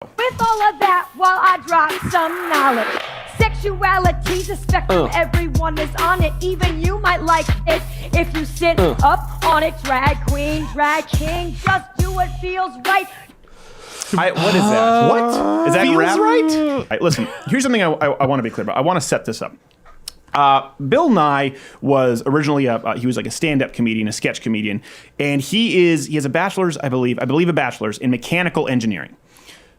With all of that, while I drop some knowledge, sexuality's a spectrum, everyone is on it. Even you might like it if you sit up on it. Drag queen, drag king, just do what feels right. What is that? What? Is that feels rap? right? All right, listen, here's something I want to be clear about. I want to set this up. Bill Nye was originally he was like a stand-up comedian, a sketch comedian, and he has a bachelor's, I believe a bachelor's in mechanical engineering.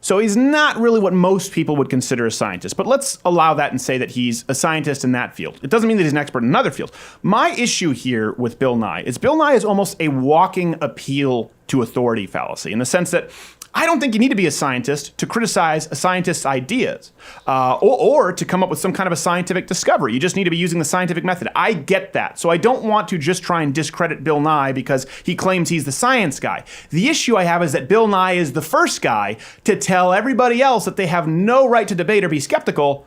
So he's not really what most people would consider a scientist, but let's allow that and say that he's a scientist in that field. It doesn't mean that he's an expert in another field. My issue here with Bill Nye is almost a walking appeal to authority fallacy, in the sense that I don't think you need to be a scientist to criticize a scientist's ideas or to come up with some kind of a scientific discovery. You just need to be using the scientific method. I get that. So I don't want to just try and discredit Bill Nye because he claims he's the science guy. The issue I have is that Bill Nye is the first guy to tell everybody else that they have no right to debate or be skeptical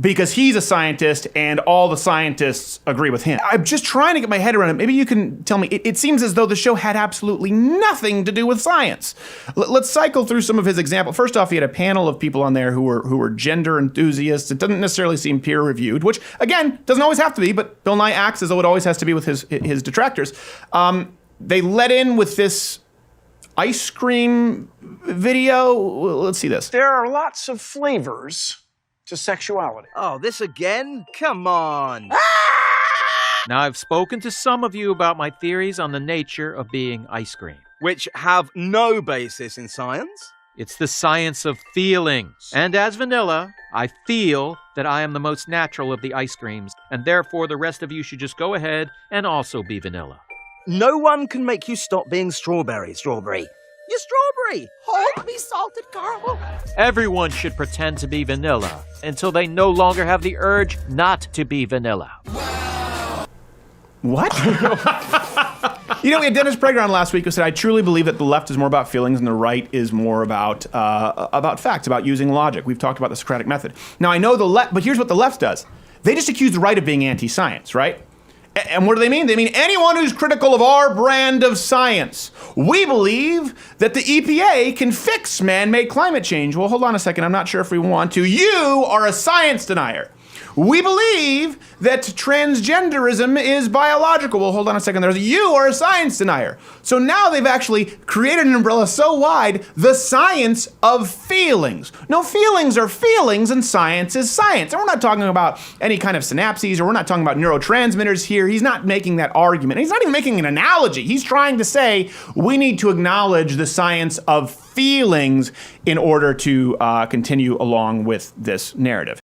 because he's a scientist and all the scientists agree with him. I'm just trying to get my head around it. Maybe you can tell me. It seems as though the show had absolutely nothing to do with science. Let's cycle through some of his examples. First off, he had a panel of people on there who were gender enthusiasts. It doesn't necessarily seem peer-reviewed, which, again, doesn't always have to be, but Bill Nye acts as though it always has to be with his detractors. They let in with this ice cream video. Let's see this. There are lots of flavors to sexuality. Oh, this again? Come on. Now, I've spoken to some of you about my theories on the nature of being ice cream. Which have no basis in science? It's the science of feelings. And as vanilla, I feel that I am the most natural of the ice creams, and therefore the rest of you should just go ahead and also be vanilla. No one can make you stop being strawberry. You're strawberry. Hold me, salted caramel. Everyone should pretend to be vanilla until they no longer have the urge not to be vanilla. What? We had Dennis Prager on last week who said, I truly believe that the left is more about feelings and the right is more about facts, about using logic. We've talked about the Socratic method. Now, I know the left, but here's what the left does. They just accuse the right of being anti-science, right? And what do they mean? They mean anyone who's critical of our brand of science. We believe that the EPA can fix man-made climate change. Well, hold on a second. I'm not sure if we want to. You are a science denier. We believe that transgenderism is biological. Well, hold on a second. You are a science denier. So now they've actually created an umbrella so wide, the science of feelings. No, feelings are feelings and science is science. And we're not talking about any kind of synapses or we're not talking about neurotransmitters here. He's not making that argument. He's not even making an analogy. He's trying to say we need to acknowledge the science of feelings in order to continue along with this narrative.